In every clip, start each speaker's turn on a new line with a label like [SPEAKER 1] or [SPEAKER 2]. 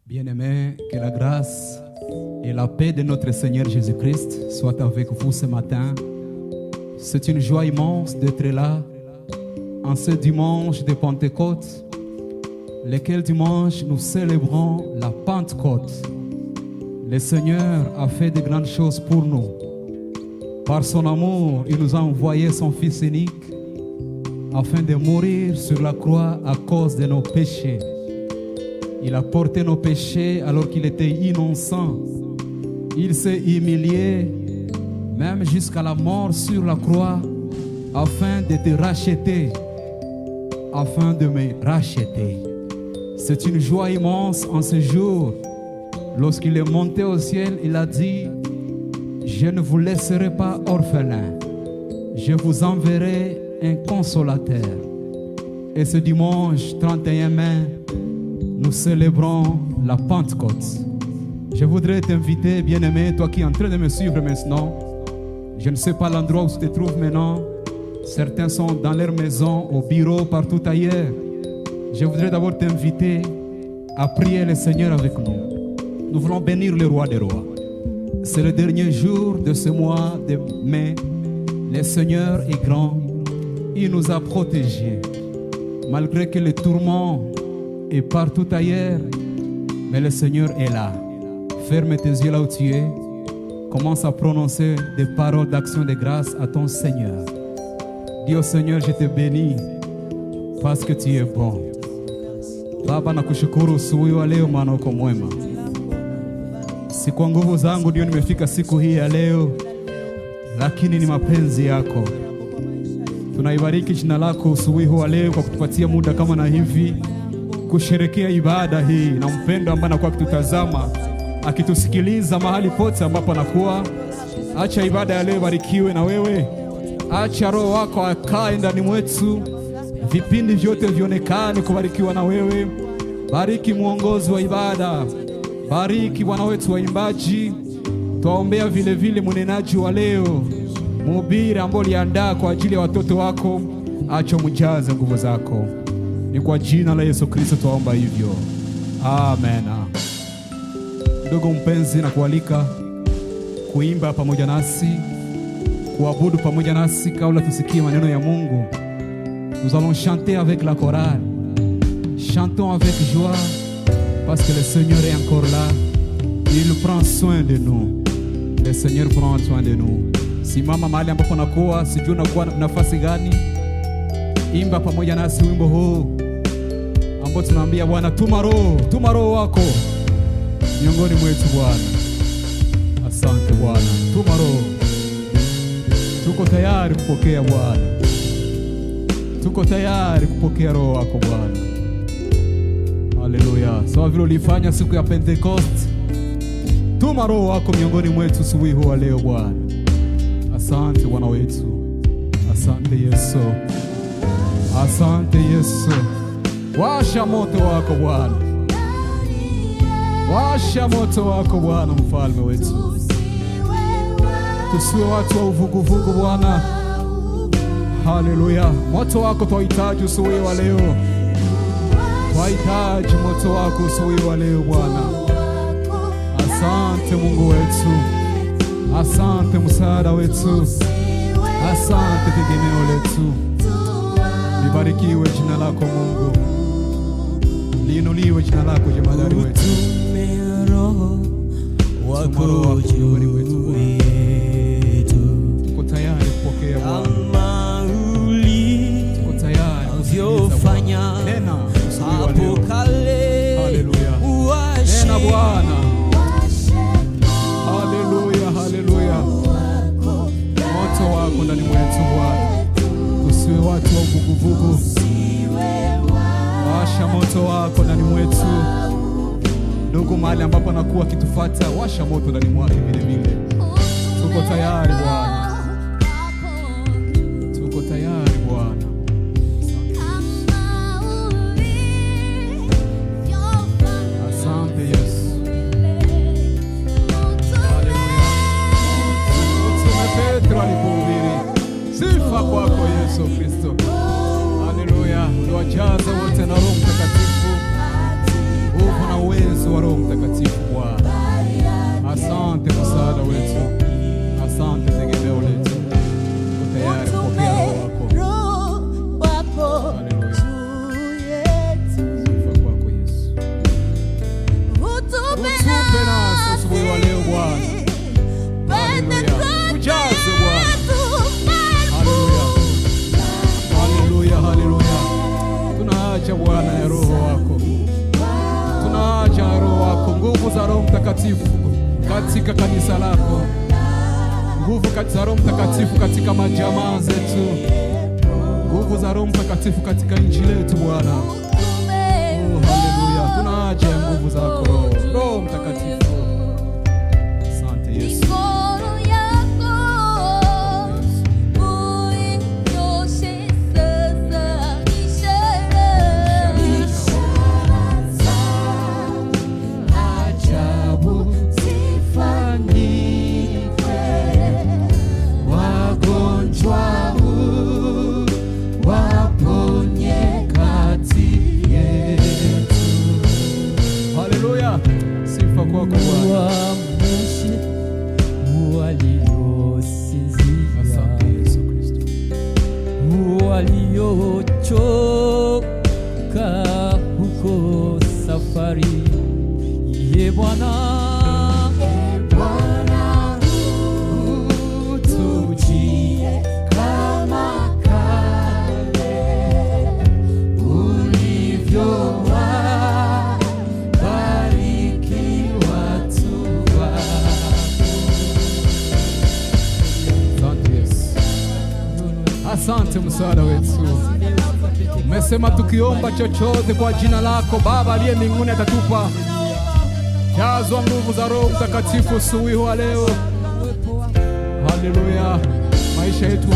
[SPEAKER 1] Bien-aimés, que la grâce et la paix de notre Seigneur Jésus-Christ soient avec vous ce matin. C'est une joie immense d'être là en ce dimanche de Pentecôte, lequel dimanche nous célébrons la Pentecôte. Le Seigneur a fait de grandes choses pour nous. Par son amour, il nous a envoyé son Fils unique afin de mourir sur la croix à cause de nos péchés. Il a porté nos péchés alors qu'il était innocent. Il s'est humilié, même jusqu'à la mort sur la croix, afin de te racheter, afin de me racheter. C'est une joie immense en ce jour. Lorsqu'il est monté au ciel, il a dit: je ne vous laisserai pas orphelins, je vous enverrai un consolateur. Et ce dimanche 31 mai, nous célébrons la Pentecôte. Je voudrais t'inviter, bien-aimé, toi qui es en train de me suivre maintenant. Je ne sais pas l'endroit où tu te trouves maintenant. Certains sont dans leur maison, au bureau, partout ailleurs. Je voudrais d'abord t'inviter à prier le Seigneur avec nous. Nous voulons bénir le roi des rois. C'est le dernier jour de ce mois de mai. Le Seigneur est grand. Il nous a protégés. Malgré que les tourments et partout ailleurs, mais le Seigneur est là. Ferme tes yeux là où tu es. Commence à prononcer des paroles d'action de grâce à ton Seigneur. Dis au Seigneur: je te bénis parce que tu es bon. Baba, nakushukuru usiku wa leo maana uko mwema. Si kwa nguvu zangu ndio nimefika siku hii ya leo, lakini ni mapenzi yako. Tunaibariki jina lako usiku wa leo kwa kutupatia muda kama na hivi kusherekea ibada hii, na mpendo ambaye anakuwa akitutazama, akitusikiliza mahali pote ambapo anakuwa. Acha ibada ya leo barikiwe na wewe. Acha roho wako akae ndani mwetu. Vipindi vyote vionekane kubarikiwa na wewe. Bariki muongozi wa ibada. Bariki Bwana wetu waimbaji. Tuombea vile vile mnenaji wa leo, mhubiri ambaye aliandaa kwa ajili ya watoto wako. Acha mjaze nguvu zako. Ni kwa jina la Yesu Kristo tuomba hivyo. Amen. Ndugu mpenzi, na kualika kuimba pamoja nasi, kuabudu pamoja nasi kabla tusikie maneno ya Mungu. Nous allons chanter avec la chorale. Chantons avec joie parce que le Seigneur est encore là. Il prend soin de nous. Le Seigneur prend soin de nous. Simama mahali ambapo unakuwa, sijui unakuwa nafasi gani. Imba pamoja nasi wimbo huu ambao tunaambia Bwana, tuma roho wako miongoni mwetu Bwana. Asante Bwana, tuma roho. Tuko tayari kupokea Bwana. Tuko tayari kupokea roho wako Bwana. Haleluya. Sawa vile ulifanya siku ya Pentecost. Tuma roho wako miongoni mwetu siku hii wa leo Bwana. Asante Bwana wetu. Asante Yesu. Asante Yesu. Washa moto wako Bwana. Washa moto wako Bwana, mfalme wetu. Tusiwe watu wa uvuguvugu Bwana. Haleluya. Moto wako twahitaji usiku wa leo. Twahitaji moto wako usiku wa leo Bwana. Asante Mungu wetu. Asante msaada wetu. Asante tegemeo letu. Libarikiwe jina lako Mungu. Liinuliwe jina lako jemadari wetu.
[SPEAKER 2] Roho wako juu yetu.
[SPEAKER 1] Tuko tayari kupokea Bwana. Tuko tayari
[SPEAKER 2] Ulivyofanya hapo kale.
[SPEAKER 1] Haleluya. Nena Bwana. Haleluya, haleluya. Moto wako ndani mwetu Bwana. Tusiwe watu wa uvuguvugu. Washa moto wako ndani mwetu. Ndugu, mahali ambapo anakuwa kitufuata, washa moto ndani mwake vile vile. Tuko tayari Bwana. Tuko tayari Bwana. Asante Yesu. Haleluya. Mtume Petro alipohubiri, sifa kwako Yesu Kristo. Haleluya. Uliwajaza wote na Roho Mtakatifu. Nguvu na uwezo uwezo wa Roho Mtakatifu Bwana. Asante msaada wetu. Asante tegemeo letu. Tuko tayari kupokea Roho wako. Haleluya. Sifa kwako Yesu. Utupe nasi asubuhi wa leo Bwana. Haleluya. Ujaze Bwana. Haleluya. Haleluya. Tunaacha Bwana ya Roho wako. Tunaacha ya Roho wako. Nguvu za Roho Mtakatifu katika kanisa lako. Nguvu za Roho Mtakatifu katika majamaa zetu. Nguvu za Roho Mtakatifu katika injili yetu Bwana. Haleluya. Tunaacha nguvu zako Roho Mtakatifu. Asante Yesu.
[SPEAKER 2] Waliochoka huko safari, ye Bwana, utujie kama kale ulivyowabariki watu wako.
[SPEAKER 1] Asante msaada wetu. Umesema tukiomba chochote kwa jina lako Baba aliye mbinguni atatupa. Jazwa nguvu za Roho Mtakatifu asubuhi wa leo. Haleluya. Maisha yetu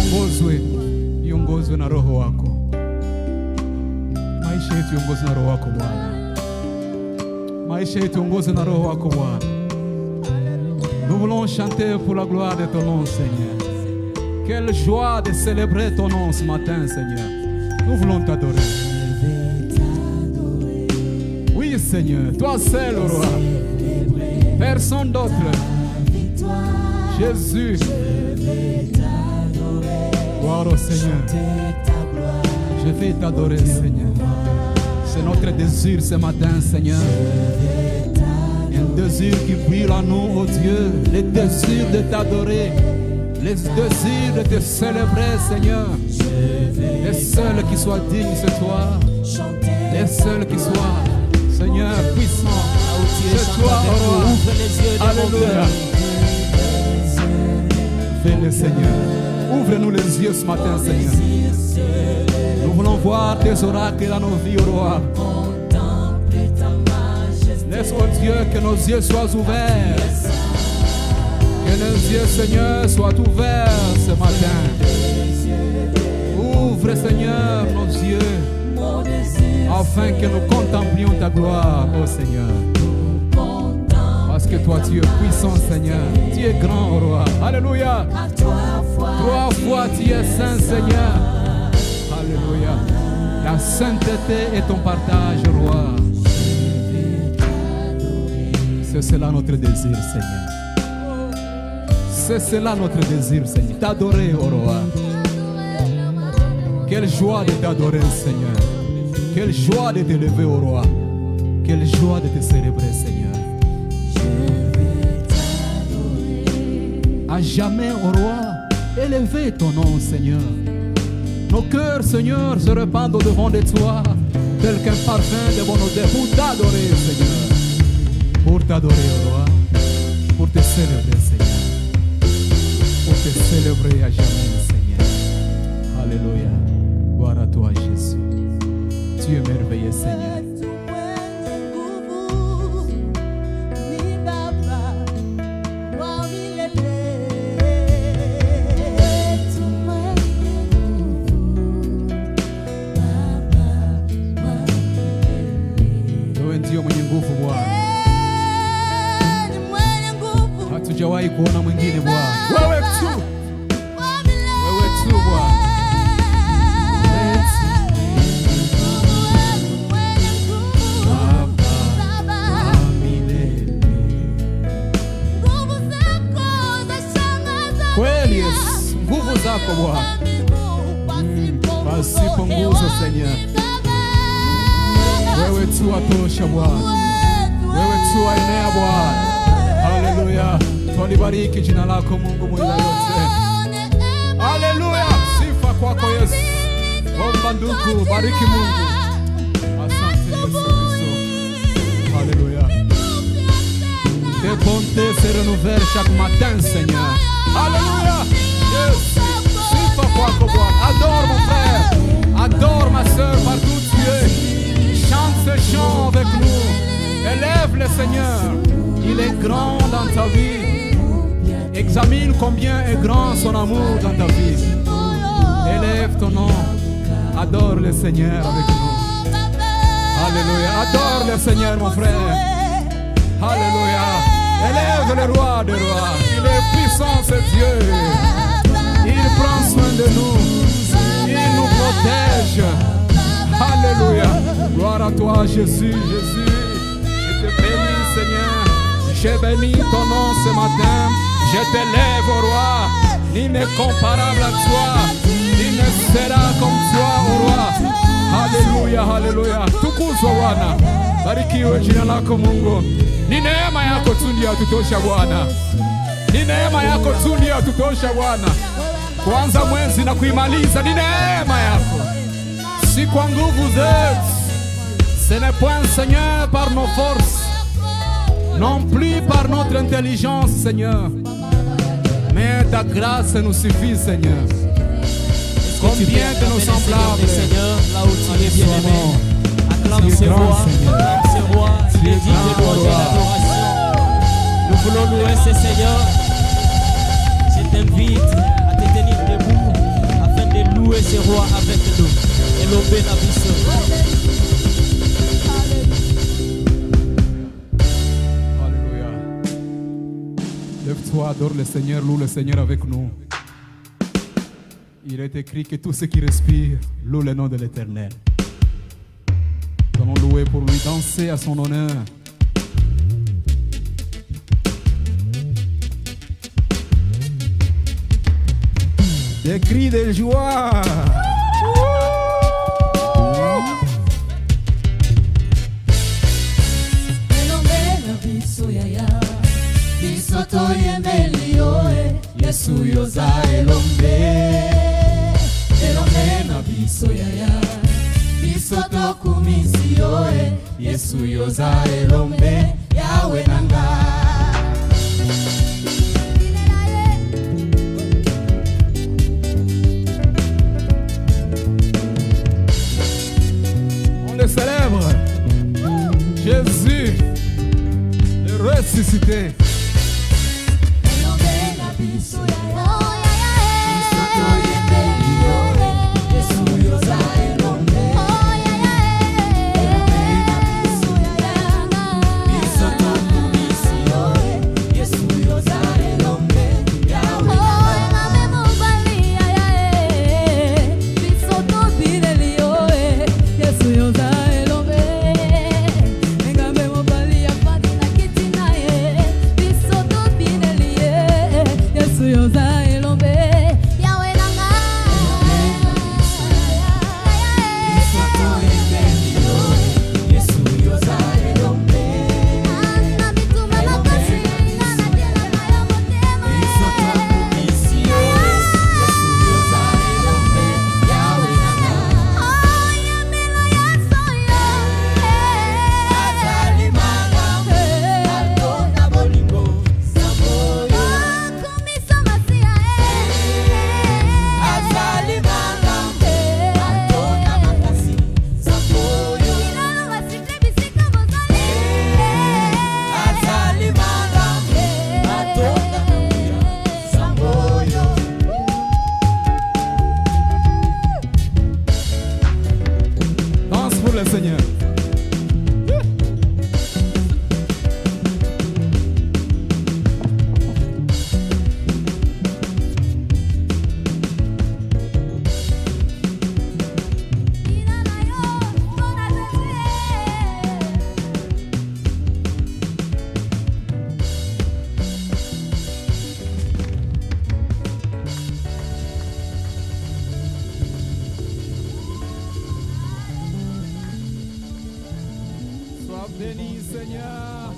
[SPEAKER 1] iongozwe na Roho wako. Maisha yetu iongozwe na Roho wako Bwana. Maisha yetu iongozwe na Roho wako Bwana. Nous voulons chanter pour la gloire de ton nom Seigneur. Quelle joie de célébrer ton nom ce matin Seigneur. Nous voulons t'adorer. Oui Seigneur, toi seul au roi. Personne d'autre. Jésus. Gloire au Seigneur. Je vais t'adorer Seigneur. C'est notre désir ce matin Seigneur. Un désir qui brille en nous, oh Dieu. Le désir de t'adorer. Le désir de te célébrer Seigneur. Les seuls qui soient dignes c'est toi. Les seuls qui soient Seigneur puissant. C'est toi oh roi. Alléluia. Venez Seigneur. Ouvre-nous les yeux ce matin Seigneur. Nous voulons voir tes oracles dans nos vies oh roi. Laisse oh Dieu que nos yeux soient ouverts. Que nos yeux, Seigneur, soient ouverts ce matin. Ouvre, Seigneur, nos yeux, afin que nous contemplions ta gloire, oh Seigneur. Parce que toi, tu es puissant, Seigneur. Tu es grand, oh roi. Alléluia. 3 fois, tu es saint, Seigneur. Alléluia. La sainteté est ton partage, roi. C'est cela notre désir, Seigneur. C'est cela notre désir, Seigneur. T'adorer, oh roi. Quelle joie de t'adorer, Seigneur. Quelle joie de t'élever, oh roi. Quelle joie de te célébrer, Seigneur. À jamais, oh roi, élevez ton nom, Seigneur. Nos cœurs, Seigneur, se répandent au-devant de toi, tel qu'un parfum de bon odeur, pour t'adorer, Seigneur. Pour t'adorer, oh roi. Pour te célébrer, Seigneur. Pour te célébrer à jamais, Seigneur. Alléluia. Gloire à toi, Jésus. Tu es merveilleux, Seigneur. Wewe ndio mwenye nguvu Bwana. Hatujawahi kuona mwingine Bwana. Wewe tu. Wewe tu Bwana. sipunguza Seigneur. Wewe tu atosha Bwana, wewe tu aenea Bwana. Haleluya, twalibariki jina lako Mungu mweza yote. Haleluya, sifa kwako Yesu. Omba ndugu, bariki Mungu. Asante Yesu Kristo. Haleluya. Tes bontés se renouvellent chaque matin Seigneur. Alléluia. Yes. Sifa kwako Bwana. Adore mon frère. Adore ma soeur partout où tu es. Chante ce chant avec nous. Élève le Seigneur. Il est grand dans ta vie. Examine combien est grand son amour dans ta vie. Élève ton nom. Adore le Seigneur avec nous. Alléluia. Adore le Seigneur mon frère. Alléluia. Élève le roi des rois. Il est puissant ce Dieu. Il prend soin de nous. Il nous protège. Alléluia. Gloire à toi Jésus. Jésus. Je te bénis Seigneur. Je bénis ton nom ce matin. Je t'élève au roi. Il n'est comparable à toi. Il ne sera comme toi au roi. Alléluia. Alléluia. Tukuzwa Bwana. Barikiwe jina lako Mungu. Ni neema yako tu ndio tutosha Bwana. Ni neema yako tu ndio tutosha Bwana. Kuanza mwezi na kuimaliza ni neema yako. Si kwa nguvu zetu. Ce n'est point Seigneur par nos forces. Non plus par notre intelligence Seigneur. Mais ta grâce nous suffit Seigneur. Combien de nos semblables
[SPEAKER 2] Seigneur, là où tu es bien-aimé. Acclame ses rois, acclame ses rois. Il est dit de louer l'adoration. Nous voulons louer ce Seigneur. Je t'invite à te tenir debout afin de louer ce roi avec nous. Et l'obé la vie.
[SPEAKER 1] Alléluia. Lève-toi, adore le Seigneur, loue le Seigneur avec nous. Il est écrit que tout ce qui respire loue le nom de l'Éternel. Nous allons louer pour lui, danser à son honneur. Des cris de joie.
[SPEAKER 2] Yesu yoza elombe na biso yaya biso tokumisi yoe Yesu yoza elombe yawe nanga.
[SPEAKER 1] On le célèbre. Jésus le ressuscité. béni, Seigneur.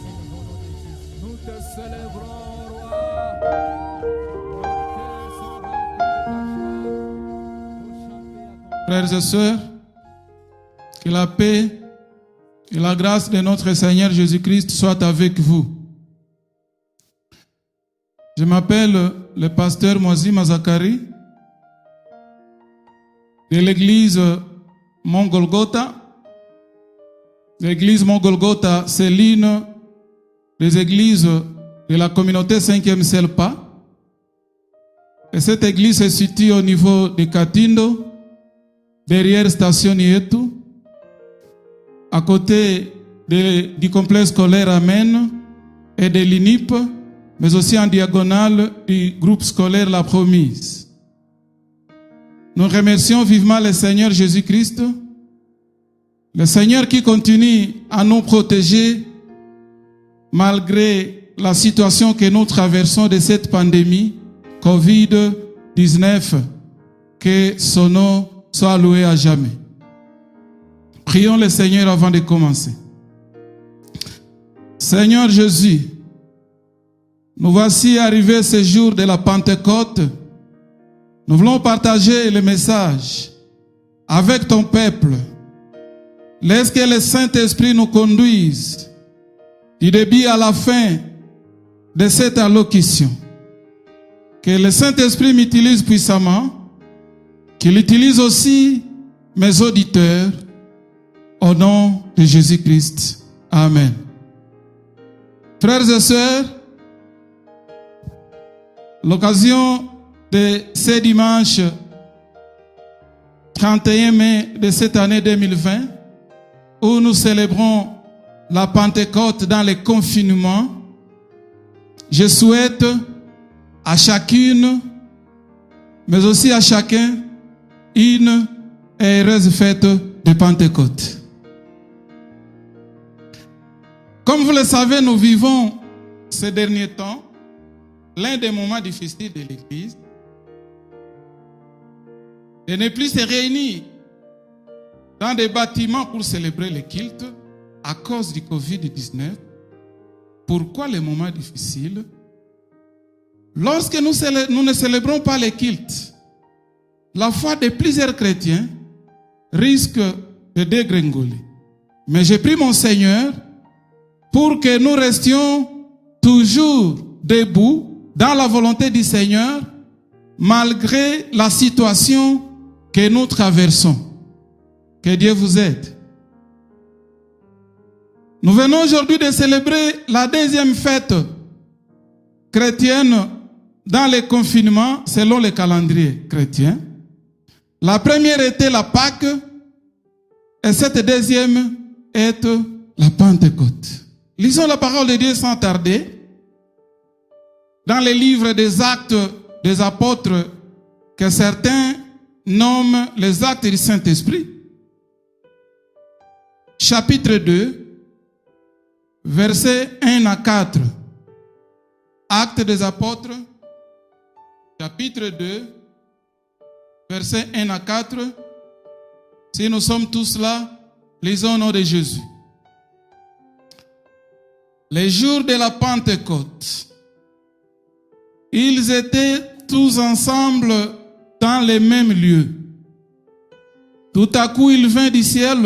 [SPEAKER 1] Nous te célébrons, roi.
[SPEAKER 3] Frères et sœurs, que la paix et la grâce de notre Seigneur Jésus-Christ soient avec vous. Je m'appelle le pasteur Moazim Azakari de l'église Mont Golgotha. L'église Mont Golgotha, c'est l'une des églises de la communauté 5e Selpa. Et cette église se situe au niveau de Katindo, derrière Station Nietu, à côté du complexe scolaire Amen et de l'INIP, mais aussi en diagonale du groupe scolaire La Promise. Nous remercions vivement le Seigneur Jésus-Christ, le Seigneur qui continue à nous protéger malgré la situation que nous traversons de cette pandémie COVID-19, que son nom soit loué à jamais. Prions le Seigneur avant de commencer. Seigneur Jésus, nous voici arrivés ce jour de la Pentecôte. Nous voulons partager le message avec ton peuple. Laisse que le Saint-Esprit nous conduise du début à la fin de cette allocution. Que le Saint-Esprit m'utilise puissamment, qu'il utilise aussi mes auditeurs, au nom de Jésus-Christ. Amen. Frères et sœurs, l'occasion de ce dimanche 31 mai de cette année 2020, où nous célébrons la Pentecôte dans le confinement, je souhaite à chacune, mais aussi à chacun, une heureuse fête de Pentecôte. Comme vous le savez, nous vivons ces derniers temps l'un des moments difficiles de l'Église, de ne plus se réunir dans des bâtiments pour célébrer le culte à cause du Covid-19. Pourquoi les moments difficiles? Lorsque nous ne célébrons pas le culte, la foi de plusieurs chrétiens risque de dégringoler. Mais j'ai pris mon Seigneur pour que nous restions toujours debout dans la volonté du Seigneur, malgré la situation que nous traversons. Que Dieu vous aide. Nous venons aujourd'hui de célébrer la deuxième fête chrétienne dans le confinement selon le calendrier chrétien. La première était la Pâque et cette deuxième est la Pentecôte. Lisons la parole de Dieu sans tarder dans les livres des Actes des Apôtres que certains nomment les Actes du Saint-Esprit. Chapitre 2, versets 1 à 4. Actes des Apôtres, chapitre 2, versets 1 à 4. Si nous sommes tous là, lisons au nom de Jésus. Les jours de la Pentecôte, ils étaient tous ensemble dans les mêmes lieux. Tout à coup, il vint du ciel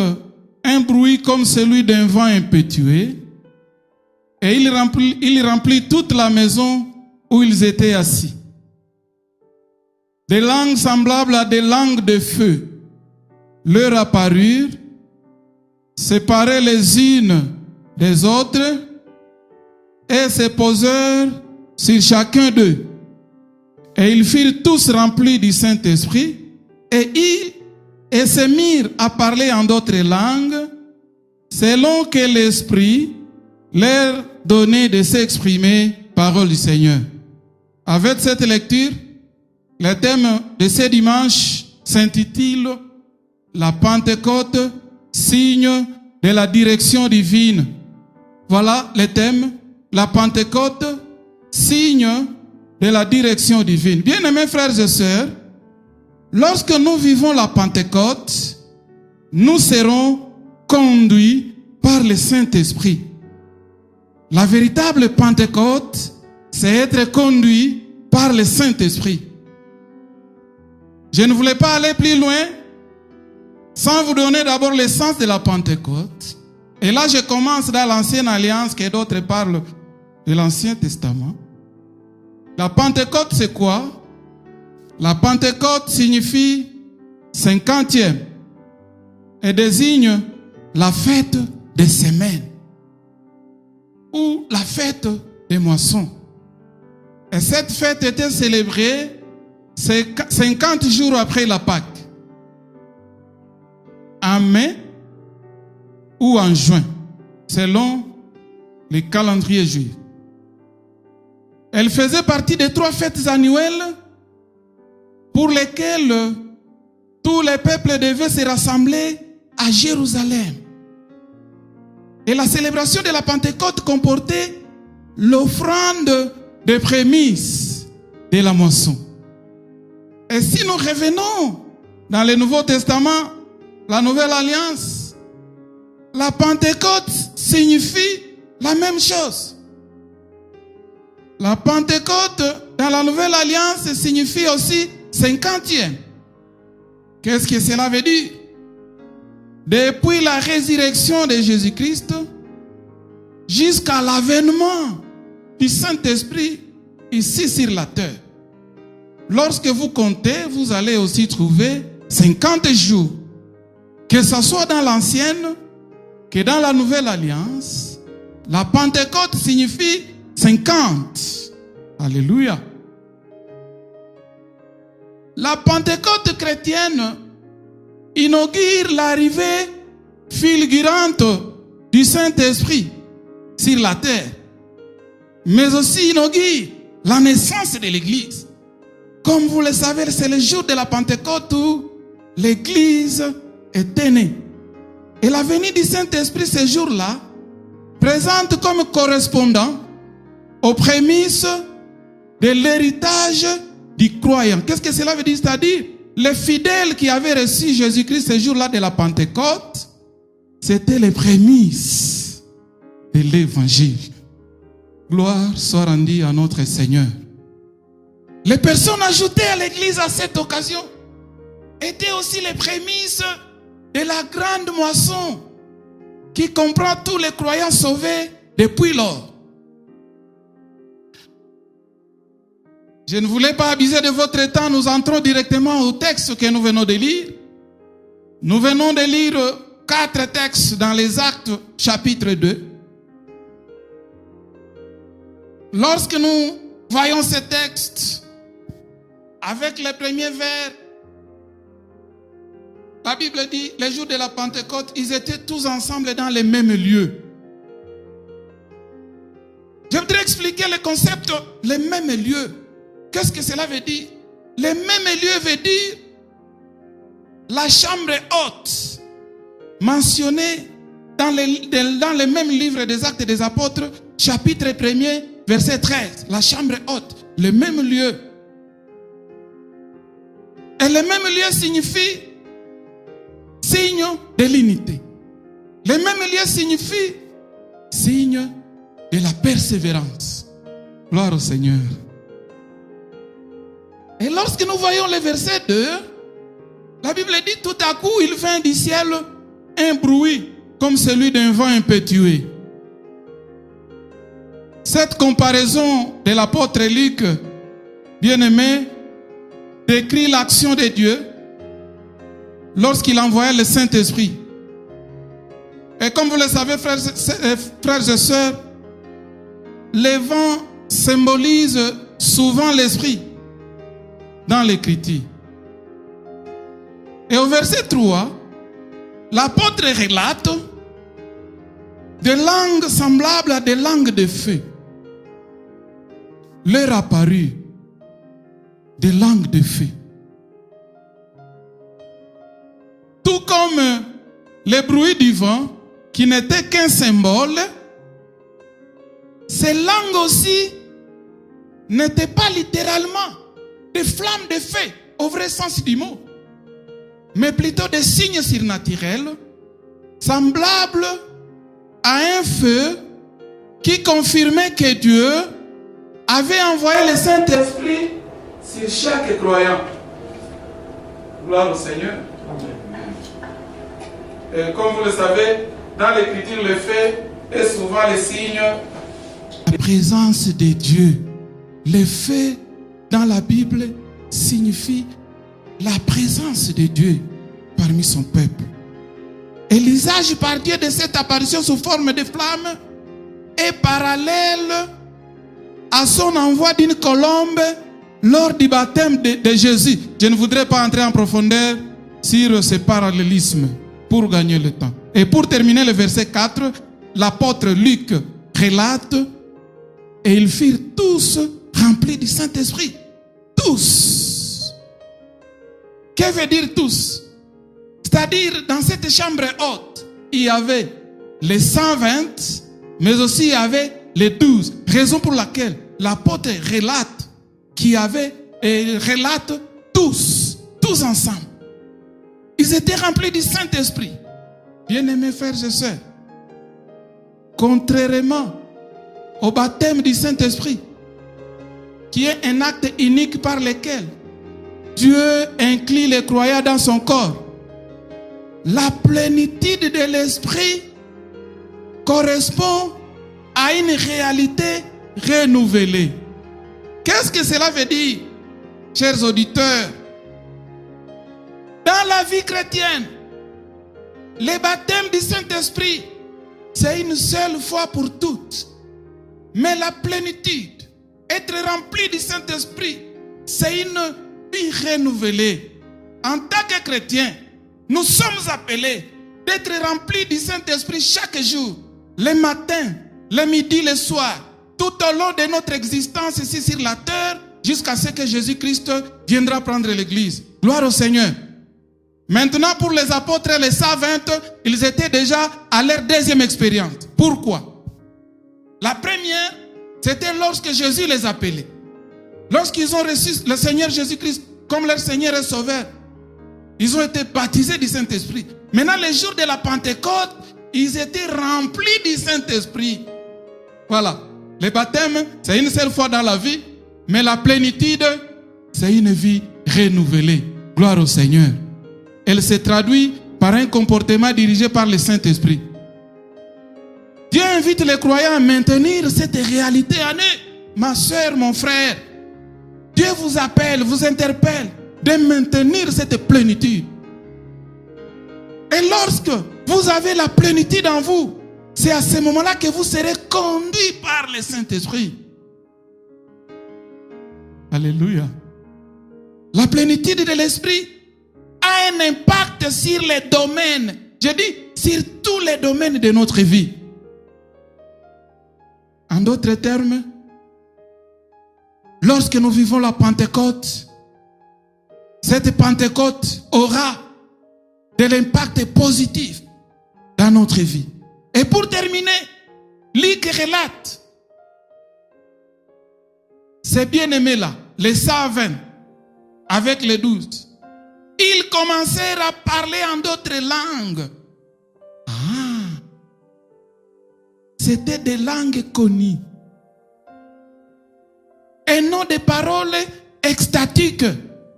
[SPEAKER 3] un bruit comme celui d'un vent impétueux, et il remplit toute la maison où ils étaient assis. Des langues semblables à des langues de feu leur apparurent, séparées les unes des autres, et se posèrent sur chacun d'eux. Et ils furent tous remplis du Saint-Esprit, et se mirent à parler en d'autres langues, selon que l'Esprit leur donnait de s'exprimer, parole du Seigneur. Avec cette lecture, le thème de ce dimanche s'intitule La Pentecôte, signe de la direction divine. Voilà le thème, la Pentecôte, signe de la direction divine. Bien-aimés frères et sœurs, lorsque nous vivons la Pentecôte, nous serons conduits par le Saint-Esprit. La véritable Pentecôte, c'est être conduit par le Saint-Esprit. Je ne voulais pas aller plus loin sans vous donner d'abord le sens de la Pentecôte. Et là, je commence dans l'Ancienne Alliance, que d'autres parlent de l'Ancien Testament. La Pentecôte, c'est quoi? La Pentecôte signifie 50e et désigne la fête des semaines ou la fête des moissons. Et cette fête était célébrée 50 jours après la Pâque, en mai ou en juin, selon les calendriers juifs. Elle faisait partie des 3 fêtes annuelles pour lesquelles tous les peuples devaient se rassembler à Jérusalem. Et la célébration de la Pentecôte comportait l'offrande des prémices de la moisson. Et si nous revenons dans le Nouveau Testament, la Nouvelle Alliance, la Pentecôte signifie la même chose. La Pentecôte dans la Nouvelle Alliance signifie aussi 50e. Qu'est-ce que cela veut dire? Depuis la résurrection de Jésus-Christ jusqu'à l'avènement du Saint-Esprit ici sur la terre. Lorsque vous comptez, vous allez aussi trouver 50 jours. Que ce soit dans l'ancienne que dans la Nouvelle Alliance, la Pentecôte signifie 50. Alléluia. La Pentecôte chrétienne inaugure l'arrivée fulgurante du Saint-Esprit sur la terre, mais aussi inaugure la naissance de l'Église. Comme vous le savez, c'est le jour de la Pentecôte où l'Église était née. Et la venue du Saint-Esprit ce jour-là présente comme correspondant aux prémices de l'héritage du croyant. Qu'est-ce que cela veut dire? C'est-à-dire, les fidèles qui avaient reçu Jésus-Christ ce jour-là de la Pentecôte, c'était les prémices de l'évangile. Gloire soit rendue à notre Seigneur. Les personnes ajoutées à l'église à cette occasion étaient aussi les prémices de la grande moisson qui comprend tous les croyants sauvés depuis lors. Je ne voulais pas abuser de votre temps, nous entrons directement au texte que nous venons de lire. Nous venons de lire 4 textes dans les Actes chapitre 2. Lorsque nous voyons ces textes, avec les premiers vers, la Bible dit, les jours de la Pentecôte, ils étaient tous ensemble dans les mêmes lieux. Je voudrais expliquer le concept, les mêmes lieux. Qu'est-ce que cela veut dire? Les mêmes lieux veut dire la chambre haute, mentionnée dans le même livre des Actes des Apôtres, chapitre 1er, verset 13. La chambre haute, le même lieu. Et le même lieu signifie signe de l'unité. Le même lieu signifie signe de la persévérance. Gloire au Seigneur. Et lorsque nous voyons le verset 2, la Bible dit tout à coup il vint du ciel un bruit comme celui d'un vent impétueux. Cette comparaison de l'apôtre Luc, bien-aimé, décrit l'action de Dieu lorsqu'il envoyait le Saint-Esprit. Et comme vous le savez, frères et sœurs, les vents symbolisent souvent l'Esprit dans l'Écriture. Et au verset 3, l'apôtre relate des langues semblables à des langues de feu. Leur apparut des langues de feu. Tout comme le bruit du vent, qui n'était qu'un symbole, ces langues aussi n'étaient pas littéralement des flammes de feu, au vrai sens du mot, mais plutôt des signes surnaturels, semblables à un feu qui confirmait que Dieu avait envoyé le Saint-Esprit sur chaque croyant. Gloire au Seigneur. Et comme vous le savez, dans l'Écriture, le feu est souvent le signe de la présence de Dieu. Le feu dans la Bible signifie la présence de Dieu parmi son peuple. Et l'usage par Dieu de cette apparition sous forme de flamme est parallèle à son envoi d'une colombe lors du baptême de Jésus. Je ne voudrais pas entrer en profondeur sur ce parallélisme pour gagner le temps. Et pour terminer le verset 4, l'apôtre Luc relate: et ils furent tous remplis du Saint-Esprit. Tous. Que veut dire tous? C'est-à-dire, dans cette chambre haute, il y avait les 120, mais aussi il y avait les 12. Raison pour laquelle l'apôtre relate qu'il y avait, et relate tous ensemble. Ils étaient remplis du Saint-Esprit. Bien-aimés frères et sœurs, contrairement au baptême du Saint-Esprit, qui est un acte unique par lequel Dieu inclut les croyants dans son corps, la plénitude de l'Esprit correspond à une réalité renouvelée. Qu'est-ce que cela veut dire, chers auditeurs? Dans la vie chrétienne, le baptême du Saint-Esprit, c'est une seule fois pour toutes. Mais la plénitude, être rempli du Saint-Esprit, c'est une vie renouvelée. En tant que chrétiens, nous sommes appelés d'être remplis du Saint-Esprit chaque jour, le matin, le midi, le soir, tout au long de notre existence ici sur la terre, jusqu'à ce que Jésus-Christ viendra prendre l'Église. Gloire au Seigneur. Maintenant, pour les apôtres, les 120, ils étaient déjà à leur deuxième expérience. Pourquoi? La première, c'était lorsque Jésus les appelait. Lorsqu'ils ont reçu le Seigneur Jésus-Christ comme leur Seigneur et Sauveur, ils ont été baptisés du Saint-Esprit. Maintenant, le jour de la Pentecôte, ils étaient remplis du Saint-Esprit. Voilà. Le baptême, c'est une seule fois dans la vie, mais la plénitude, c'est une vie renouvelée. Gloire au Seigneur. Elle se traduit par un comportement dirigé par le Saint-Esprit. Dieu invite les croyants à maintenir cette réalité en eux. Ma soeur, mon frère, Dieu vous appelle, vous interpelle de maintenir cette plénitude. Et lorsque vous avez la plénitude en vous, c'est à ce moment-là que vous serez conduits par le Saint-Esprit. Alléluia. La plénitude de l'Esprit a un impact sur les domaines, je dis sur tous les domaines de notre vie. En d'autres termes, lorsque nous vivons la Pentecôte, cette Pentecôte aura de l'impact positif dans notre vie. Et pour terminer, Luc relate, ces bien-aimés-là, les 120, avec les 12, ils commencèrent à parler en d'autres langues. Ah, c'était des langues connues. Et non des paroles extatiques,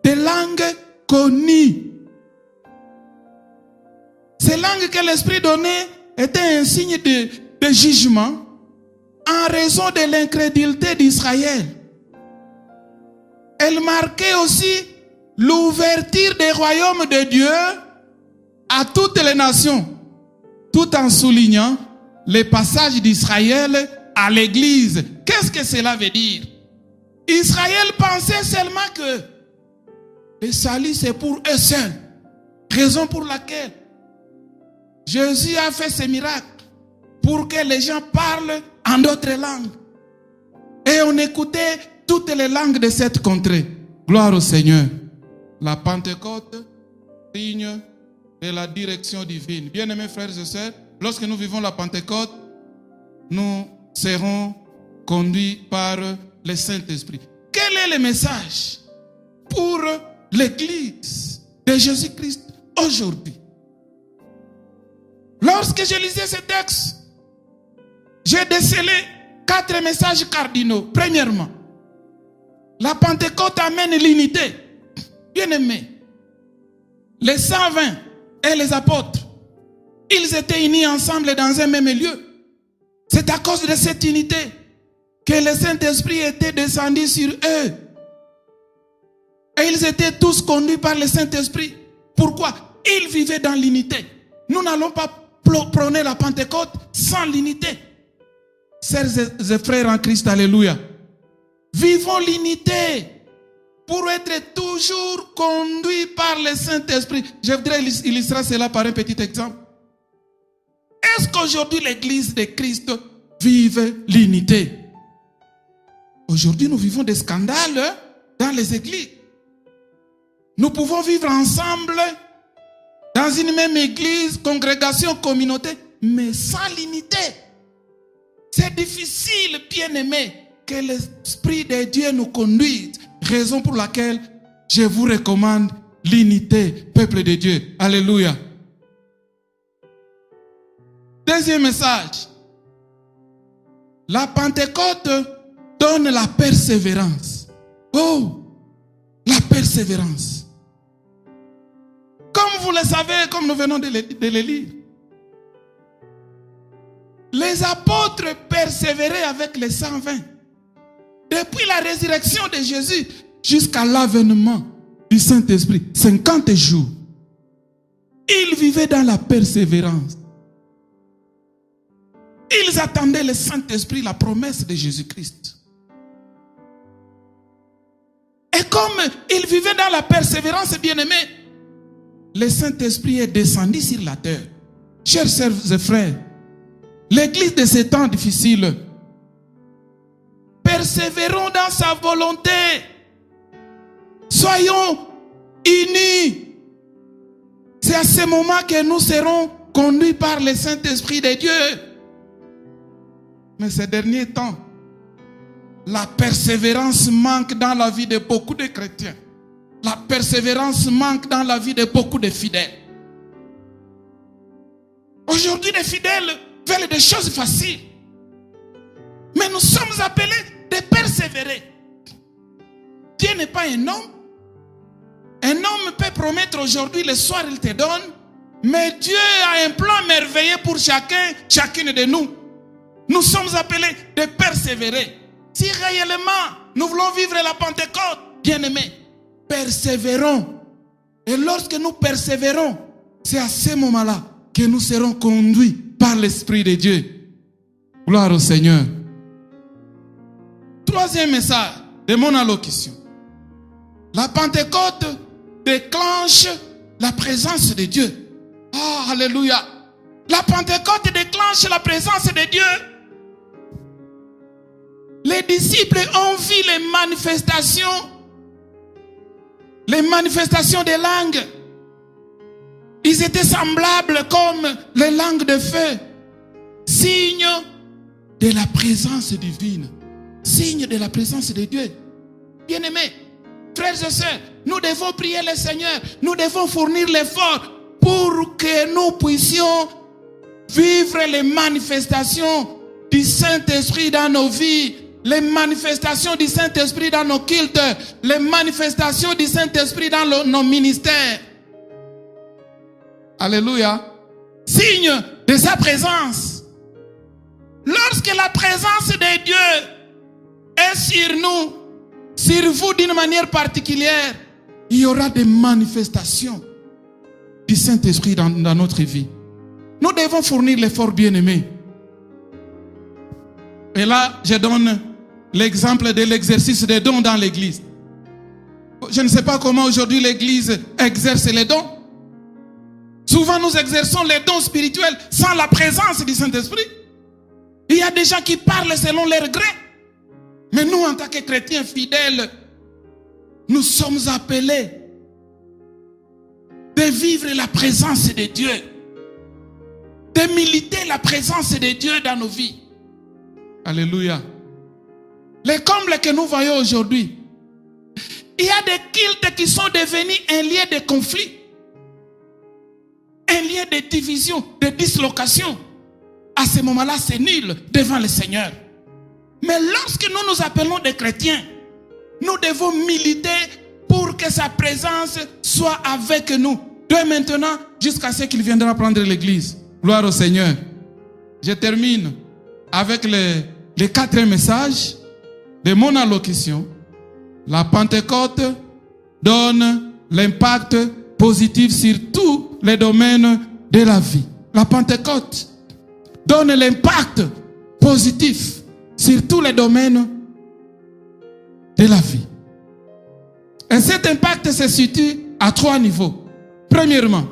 [SPEAKER 3] des langues connues. Ces langues que l'Esprit donnait étaient un signe de jugement en raison de l'incrédulité d'Israël. Elles marquaient aussi l'ouverture des royaumes de Dieu à toutes les nations, tout en soulignant les passages d'Israël à l'Église. Qu'est-ce que cela veut dire? Israël pensait seulement que le salut c'est pour eux seuls. Raison pour laquelle Jésus a fait ce miracle pour que les gens parlent en d'autres langues. Et on écoutait toutes les langues de cette contrée. Gloire au Seigneur. La Pentecôte, signe de la direction divine. Bien-aimés frères et sœurs, lorsque nous vivons la Pentecôte, nous serons conduits par le Saint-Esprit. Quel est le message pour l'Église de Jésus-Christ aujourd'hui? Lorsque je lisais ce texte, j'ai décelé 4 messages cardinaux. Premièrement, la Pentecôte amène l'unité. Bien-aimés, les 120 et les apôtres, ils étaient unis ensemble dans un même lieu. C'est à cause de cette unité que le Saint-Esprit était descendu sur eux. Et ils étaient tous conduits par le Saint-Esprit. Pourquoi? Ils vivaient dans l'unité. Nous n'allons pas prôner la Pentecôte sans l'unité. Sœurs et frères en Christ, alléluia. Vivons l'unité pour être toujours conduits par le Saint-Esprit. Je voudrais illustrer cela par un petit exemple. Est-ce qu'aujourd'hui l'Église de Christ vive l'unité? Aujourd'hui, nous vivons des scandales dans les églises. Nous pouvons vivre ensemble dans une même église, congrégation, communauté, mais sans l'unité. C'est difficile, bien-aimés, que l'Esprit de Dieu nous conduise. Raison pour laquelle je vous recommande l'unité, peuple de Dieu. Alléluia. Deuxième message. La Pentecôte donne la persévérance. Oh, la persévérance. Comme vous le savez, comme nous venons de le lire, les apôtres persévéraient avec les 120. Depuis la résurrection de Jésus jusqu'à l'avènement du Saint-Esprit, 50 jours, ils vivaient dans la persévérance. Ils attendaient le Saint-Esprit, la promesse de Jésus-Christ. Et comme ils vivaient dans la persévérance, bien-aimés, le Saint-Esprit est descendu sur la terre. Chers sœurs et frères, l'Église de ces temps difficiles, persévérons dans sa volonté. Soyons unis. C'est à ce moment que nous serons conduits par le Saint-Esprit de Dieu. Mais ces derniers temps, la persévérance manque dans la vie de beaucoup de chrétiens. La persévérance manque dans la vie de beaucoup de fidèles. Aujourd'hui, les fidèles veulent des choses faciles. Mais nous sommes appelés de persévérer. Dieu n'est pas un homme. Un homme peut promettre aujourd'hui, le soir il te donne. Mais Dieu a un plan merveilleux pour chacune de nous. Nous sommes appelés de persévérer. Si réellement nous voulons vivre la Pentecôte, bien-aimés, persévérons. Et lorsque nous persévérons, c'est à ce moment-là que nous serons conduits par l'Esprit de Dieu. Gloire au Seigneur. Troisième message de mon allocution. La Pentecôte déclenche la présence de Dieu. Ah, alléluia. La Pentecôte déclenche la présence de Dieu. Les disciples ont vu les manifestations des langues. Ils étaient semblables comme les langues de feu. Signe de la présence divine. Signe de la présence de Dieu. Bien-aimés, frères et sœurs, nous devons prier le Seigneur. Nous devons fournir l'effort pour que nous puissions vivre les manifestations du Saint-Esprit dans nos vies. Les manifestations du Saint-Esprit dans nos cultes. Les manifestations du Saint-Esprit dans nos ministères. Alléluia. Signe de sa présence. Lorsque la présence de Dieu est sur nous, sur vous d'une manière particulière, il y aura des manifestations du Saint-Esprit dans notre vie. Nous devons fournir l'effort, bien-aimé. Et là, je donne l'exemple de l'exercice des dons dans l'église. Je ne sais pas comment aujourd'hui l'église exerce les dons. Souvent, nous exerçons les dons spirituels sans la présence du Saint-Esprit. Il y a des gens qui parlent selon leur gré. Mais nous, en tant que chrétiens fidèles, nous sommes appelés de vivre la présence de Dieu, de militer la présence de Dieu dans nos vies. Alléluia. Les combles que nous voyons aujourd'hui, il y a des cultes qui sont devenus un lieu de conflit, un lieu de division, de dislocation. à ce moment-là, c'est nul devant le Seigneur. Mais lorsque nous nous appelons des chrétiens, nous devons militer pour que sa présence soit avec nous, de maintenant jusqu'à ce qu'il viendra prendre l'église. Gloire au Seigneur. Je termine avec les 4 messages de mon allocution. La Pentecôte donne l'impact positif sur tous les domaines de la vie. La Pentecôte donne l'impact positif sur tous les domaines de la vie. Et cet impact se situe à 3 niveaux. Premièrement,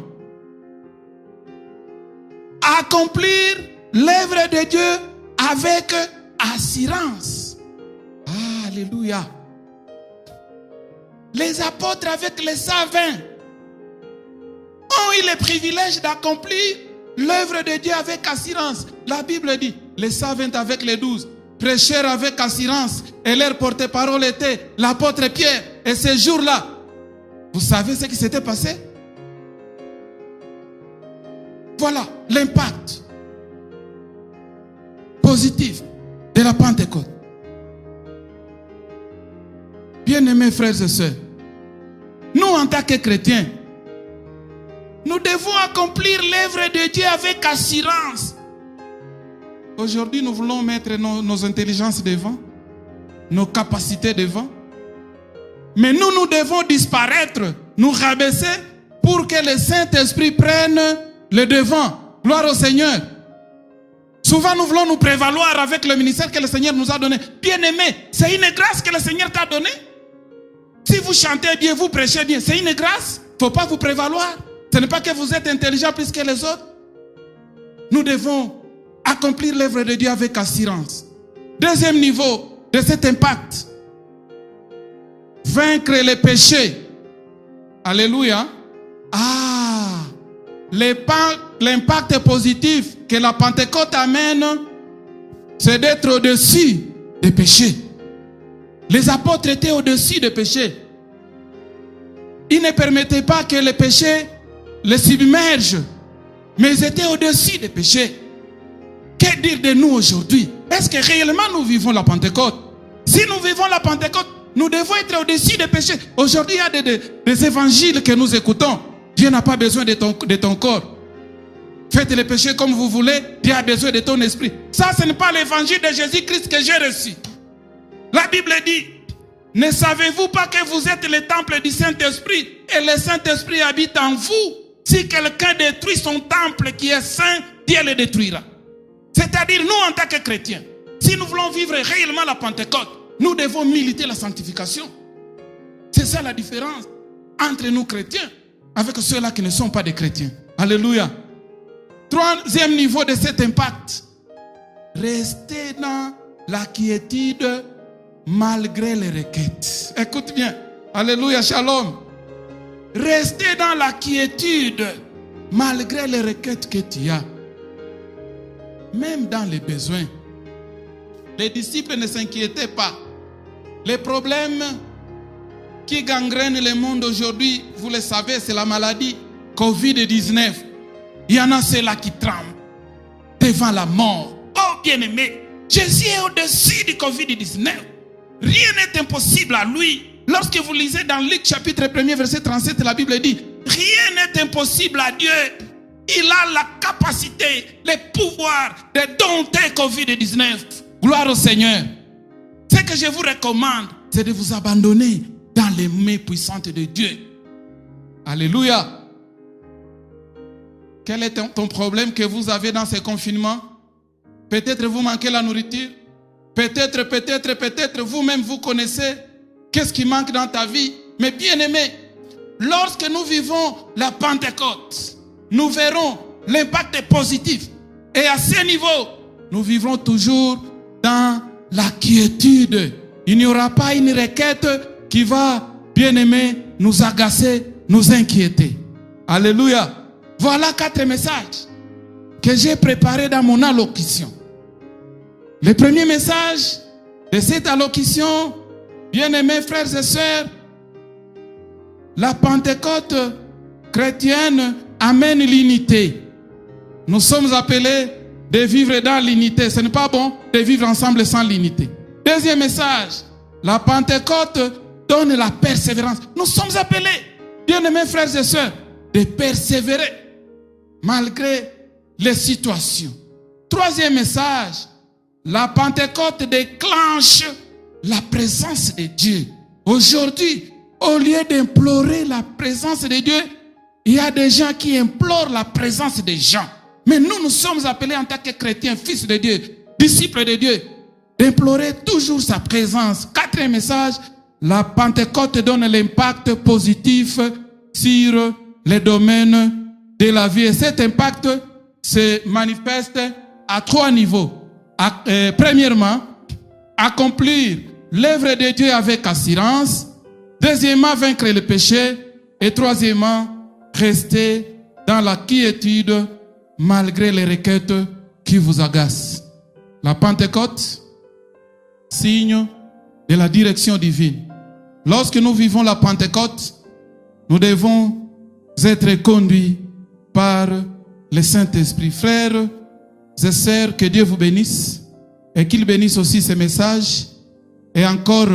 [SPEAKER 3] accomplir l'œuvre de Dieu avec assurance. Alléluia. Les apôtres avec les savants ont eu le privilège d'accomplir l'œuvre de Dieu avec assurance. La Bible dit, les savants avec les 12 prêchèrent avec assurance et leur porte-parole était l'apôtre Pierre. Et ce jour-là, vous savez ce qui s'était passé? Voilà l'impact positif de la Pentecôte. Bien-aimés frères et sœurs, nous en tant que chrétiens, nous devons accomplir l'œuvre de Dieu avec assurance. Aujourd'hui, nous voulons mettre nos intelligences devant, nos capacités devant. Mais nous devons disparaître, nous rabaisser pour que le Saint-Esprit prenne le devant. Gloire au Seigneur. Souvent, nous voulons nous prévaloir avec le ministère que le Seigneur nous a donné. Bien-aimé, c'est une grâce que le Seigneur t'a donnée. Si vous chantez bien, vous prêchez bien, c'est une grâce. Il ne faut pas vous prévaloir. Ce n'est pas que vous êtes intelligent plus que les autres. Nous devons accomplir l'œuvre de Dieu avec assurance. Deuxième niveau de cet impact. Vaincre les péchés. Alléluia. L'impact positif que la Pentecôte amène, c'est d'être au-dessus des péchés. Les apôtres étaient au-dessus des péchés. Ils ne permettaient pas que les péchés les submergent, mais ils étaient au-dessus des péchés. Que dire de nous aujourd'hui? Est-ce que réellement nous vivons la Pentecôte? Si nous vivons la Pentecôte, nous devons être au-dessus des péchés. Aujourd'hui, il y a des évangiles que nous écoutons. Dieu n'a pas besoin de ton corps. Faites les péchés comme vous voulez. Dieu a besoin de ton esprit. Ça, ce n'est pas l'évangile de Jésus-Christ que j'ai reçu. La Bible dit, ne savez-vous pas que vous êtes le temple du Saint-Esprit et le Saint-Esprit habite en vous? Si quelqu'un détruit son temple qui est saint, Dieu le détruira. C'est-à-dire, nous en tant que chrétiens, si nous voulons vivre réellement la Pentecôte, nous devons militer la sanctification. C'est ça la différence entre nous chrétiens avec ceux-là qui ne sont pas des chrétiens. Alléluia. Troisième niveau de cet impact. Rester dans la quiétude malgré les requêtes. Écoute bien. Alléluia, shalom. Rester dans la quiétude malgré les requêtes que tu as. Même dans les besoins. Les disciples ne s'inquiétaient pas. Les problèmes qui gangrènent le monde aujourd'hui, vous le savez, c'est la maladie Covid-19. Il y en a ceux-là qui tremblent devant la mort. Oh bien-aimé, Jésus est au-dessus du Covid-19. Rien n'est impossible à lui. Lorsque vous lisez dans Luc chapitre 1er verset 37, la Bible dit, rien n'est impossible à Dieu. Il a la capacité, le pouvoir de dompter Covid-19. Gloire au Seigneur. Ce que je vous recommande, c'est de vous abandonner dans les mains puissantes de Dieu. Alléluia. Quel est ton problème que vous avez dans ces confinements? Peut-être vous manquez la nourriture. Peut-être vous-même vous connaissez qu'est-ce qui manque dans ta vie. Mais bien aimé, lorsque nous vivons la Pentecôte, nous verrons l'impact positif. Et à ce niveau, nous vivrons toujours dans la quiétude. Il n'y aura pas une requête qui va, bien aimé, nous agacer, nous inquiéter. Alléluia. Voilà 4 messages que j'ai préparés dans mon allocution. Le premier message de cette allocution, bien-aimés frères et sœurs, la Pentecôte chrétienne amène l'unité. Nous sommes appelés de vivre dans l'unité. Ce n'est pas bon de vivre ensemble sans l'unité. Deuxième message, la Pentecôte donne la persévérance. Nous sommes appelés, bien-aimés frères et sœurs, de persévérer malgré les situations. Troisième message, la Pentecôte déclenche la présence de Dieu. Aujourd'hui, au lieu d'implorer la présence de Dieu, il y a des gens qui implorent la présence des gens. Mais nous sommes appelés en tant que chrétiens, fils de Dieu, disciples de Dieu, d'implorer toujours sa présence. Quatrième message, la Pentecôte donne l'impact positif sur les domaines de la vie. Et cet impact se manifeste à 3 niveaux. Premièrement, accomplir l'œuvre de Dieu avec assurance. Deuxièmement, vaincre le péché. Et troisièmement, rester dans la quiétude malgré les requêtes qui vous agacent. La Pentecôte, signe de la direction divine. Lorsque nous vivons la Pentecôte, nous devons être conduits par le Saint-Esprit. Frères et sœurs, que Dieu vous bénisse et qu'il bénisse aussi ces messages. Et encore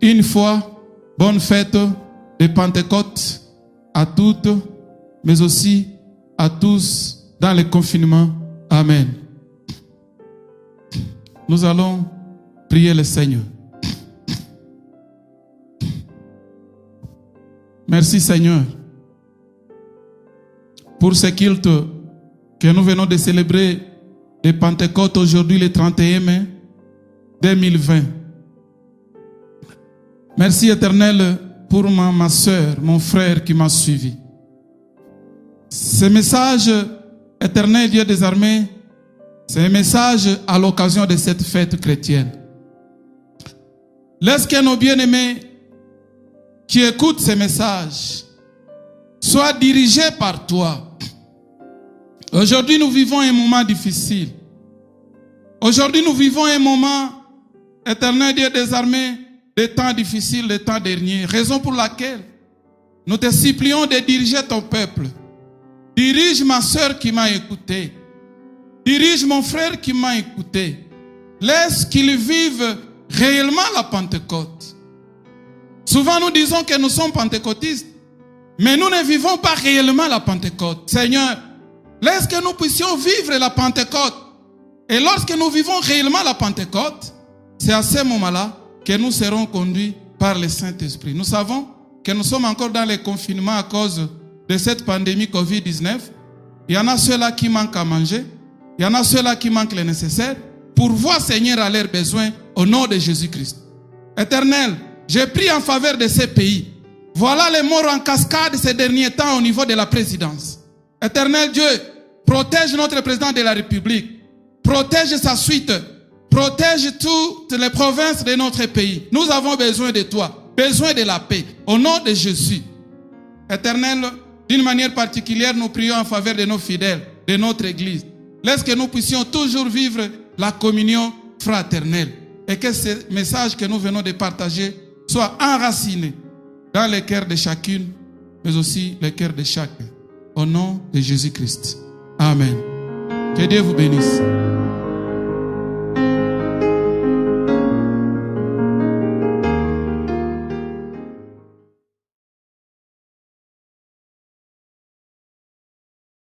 [SPEAKER 3] une fois, bonne fête de Pentecôte à toutes, mais aussi à tous dans le confinement. Amen. Nous allons prier le Seigneur. Merci Seigneur pour ce culte que nous venons de célébrer de Pentecôte aujourd'hui le 31 mai 2020. Merci Éternel pour ma soeur, mon frère qui m'a suivi. Ce message, Éternel Dieu des armées, c'est un message à l'occasion de cette fête chrétienne. Laisse que nos bien-aimés qui écoutent ces messages soient dirigés par toi. Aujourd'hui, nous vivons un moment difficile. Aujourd'hui, nous vivons un moment, Éternel Dieu des armées, des temps difficiles, des temps derniers. Raison pour laquelle nous te supplions de diriger ton peuple. Dirige ma soeur qui m'a écouté. Dirige mon frère qui m'a écouté. Laisse qu'ils vivent réellement la Pentecôte. Souvent nous disons que nous sommes pentecôtistes, mais nous ne vivons pas réellement la Pentecôte. Seigneur, laisse que nous puissions vivre la Pentecôte. Et lorsque nous vivons réellement la Pentecôte, c'est à ce moment-là que nous serons conduits par le Saint-Esprit. Nous savons que nous sommes encore dans le confinement à cause de cette pandémie Covid-19. Il y en a ceux-là qui manquent à manger. Il y en a ceux-là qui manquent le nécessaire. Pourvois, Seigneur, à leurs besoins au nom de Jésus-Christ. Éternel, j'ai pris en faveur de ces pays. Voilà les morts en cascade ces derniers temps au niveau de la présidence. Éternel Dieu, protège notre président de la République. Protège sa suite. Protège toutes les provinces de notre pays. Nous avons besoin de toi. Besoin de la paix. Au nom de Jésus. Éternel, d'une manière particulière, nous prions en faveur de nos fidèles, de notre Église. Laisse que nous puissions toujours vivre la communion fraternelle. Et que ce message que nous venons de partager soit enraciné dans le cœur de chacune, mais aussi le cœur de chacun. Au nom de Jésus-Christ. Amen. Que Dieu vous bénisse.